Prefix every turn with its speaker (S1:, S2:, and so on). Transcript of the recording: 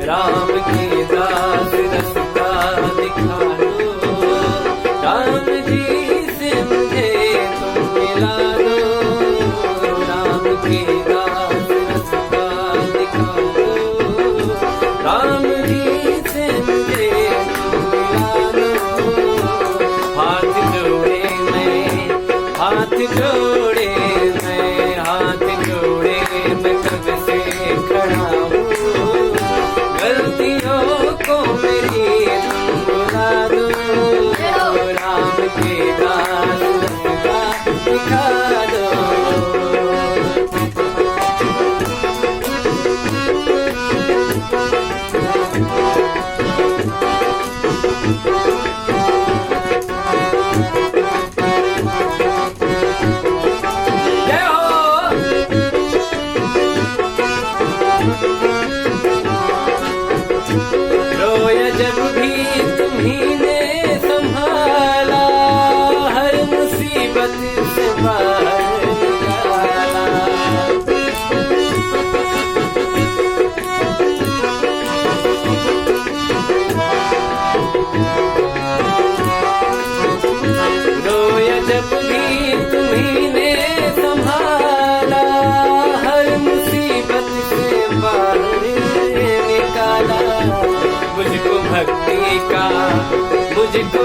S1: राम के दास रास्ता दिखा दो, राम जी से मुझे तुम मिला दो। राम के दास रास्ता दिखा दो, राम जी से मुझे तुम मिला दो। हाथ जोड़े मैं, हाथ जोड़े मैं, हाथ जोड़े मैं कब से खड़ा हूँ। गलतियों को मेरी तुम भुला दो, राम के दास रास्ता दिखा दो। रोया जब भी तुम्ही ने संभाला, हर मुसीबत से बाहर निकाला। रोया जब भी तुम्ही ने संभाला, हर मुसीबत से बाहर निकाला। मुझको भक्ति का, मुझको